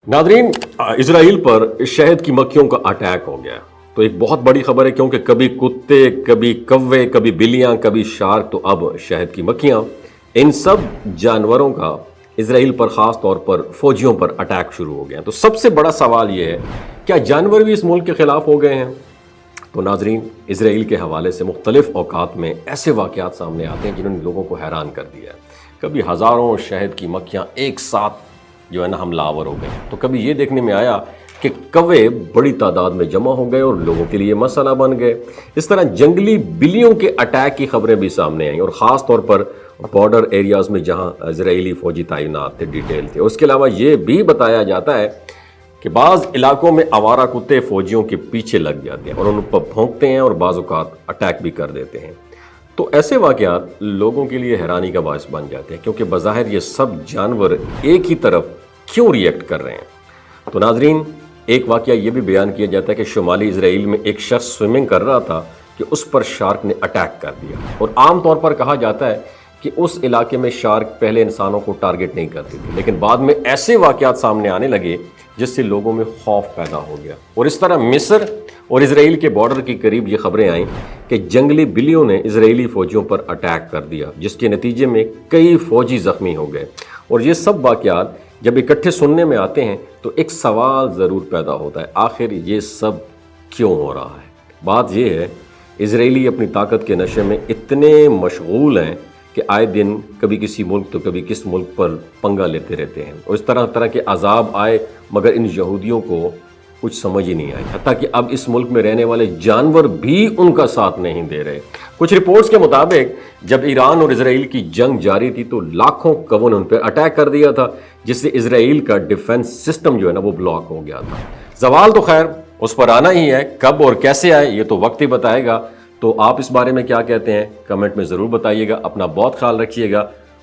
Nadreen, Israel पर शहद की मक्खियों का अटैक हो गया। तो एक बहुत बड़ी खबर है, क्योंकि कभी कुत्ते, कभी कौवे, कभी बिल्लियां, कभी शार्क, तो अब शहद की मक्खियां। इन सब जानवरों का इजराइल पर ख़ास तौर पर फौजियों पर अटैक शुरू हो गया। तो सबसे बड़ा सवाल यह है, क्या जानवर भी इस मुल्क के ख़िलाफ़ हो गए हैं? तो नाजरीन, इजराइल के हवाले से मुख्तलिफ औकात में ऐसे वाक़यात सामने आते हैं जिन्होंने लोगों को हैरान कर दिया है। कभी हज़ारों शहद की मक्खियाँ एक साथ जो है ना हमलावर हो गए, तो कभी ये देखने में आया कि कौवे बड़ी तादाद में जमा हो गए और लोगों के लिए मसला बन गए। इस तरह जंगली बिल्लियों के अटैक की खबरें भी सामने आई, और ख़ास तौर पर बॉर्डर एरियाज़ में जहाँ इजरायली फ़ौजी तैनात थे, डिटेल थे। उसके अलावा ये भी बताया जाता है कि बाज़ इलाकों में आवारा कुत्ते फ़ौजियों के पीछे लग जाते हैं और उन पर भौंकते हैं और बाज़ औक़ात अटैक भी कर देते हैं। तो ऐसे वाक़यात लोगों के लिए हैरानी का बायस बन जाते हैं, क्योंकि बज़ाहिर ये सब जानवर एक ही तरफ क्यों रिएक्ट कर रहे हैं। तो नाजरीन, एक वाक़या ये भी बयान किया जाता है कि शुमाली इजराइल में एक शख्स स्विमिंग कर रहा था कि उस पर शार्क ने अटैक कर दिया। और आम तौर पर कहा जाता है कि उस इलाके में शार्क पहले इंसानों को टारगेट नहीं करती थी, लेकिन बाद में ऐसे वाक़यात सामने आने लगे जिससे लोगों में खौफ पैदा हो गया। और इस तरह मिस्र और इजराइल के बॉर्डर के करीब ये खबरें आईं कि जंगली बिल्लियों ने इजरायली फ़ौजियों पर अटैक कर दिया, जिसके नतीजे में कई फ़ौजी ज़ख्मी हो गए। और ये सब वाक़यात जब इकट्ठे सुनने में आते हैं तो एक सवाल ज़रूर पैदा होता है, आखिर ये सब क्यों हो रहा है? बात यह है, इजरायली अपनी ताकत के नशे में इतने मशगूल हैं कि आए दिन कभी किसी मुल्क तो कभी किस मुल्क पर पंगा लेते रहते हैं। और इस तरह तरह के अजाब आए, मगर इन यहूदियों को कुछ समझ ही नहीं आई। हत्ता कि अब इस मुल्क में रहने वाले जानवर भी उनका साथ नहीं दे रहे। कुछ रिपोर्ट्स के मुताबिक जब ईरान और इजराइल की जंग जारी थी तो लाखों कौवों ने उन पर अटैक कर दिया था, जिससे इजराइल का डिफेंस सिस्टम जो है ना वो ब्लॉक हो गया था। सवाल तो खैर उस पर आना ही है, कब और कैसे आए ये तो वक्त ही बताएगा। तो आप इस बारे में क्या कहते हैं, कमेंट में ज़रूर बताइएगा। अपना बहुत ख्याल रखिएगा।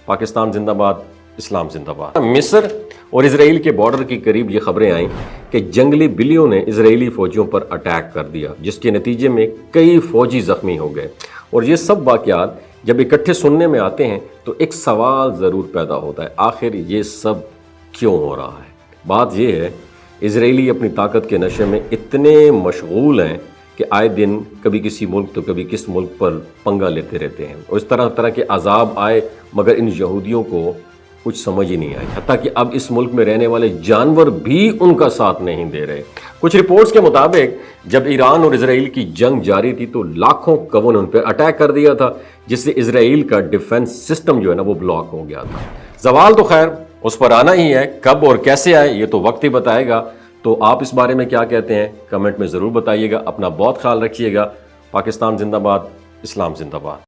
पाकिस्तान जिंदाबाद, इस्लाम जिंदाबाद। मिस्र और इजराइल के बॉर्डर के करीब ये खबरें आईं कि जंगली बिल्लियों ने इजरायली फ़ौजियों पर अटैक कर दिया, जिसके नतीजे में कई फ़ौजी ज़ख्मी हो गए। और ये सब वाक़यात जब इकट्ठे सुनने में आते हैं तो एक सवाल ज़रूर पैदा होता है, आखिर ये सब क्यों हो रहा है? बात यह है, इजरायली अपनी ताकत के नशे में इतने मशगूल हैं कि आए दिन कभी किसी मुल्क तो कभी किस मुल्क पर पंगा लेते रहते हैं। और इस तरह तरह के अजाब आए, मगर इन यहूदियों को कुछ समझ ही नहीं आई। हत्ता कि अब इस मुल्क में रहने वाले जानवर भी उनका साथ नहीं दे रहे। कुछ रिपोर्ट्स के मुताबिक जब ईरान और इजराइल की जंग जारी थी तो लाखों कौवों ने उन पर अटैक कर दिया था, जिससे इजराइल का डिफेंस सिस्टम जो है ना वो ब्लॉक हो गया था। सवाल तो खैर उस पर आना ही है, कब और कैसे आए ये तो वक्त ही बताएगा। तो आप इस बारे में क्या कहते हैं, कमेंट में ज़रूर बताइएगा। अपना बहुत ख्याल रखिएगा। पाकिस्तान जिंदाबाद, इस्लाम जिंदाबाद।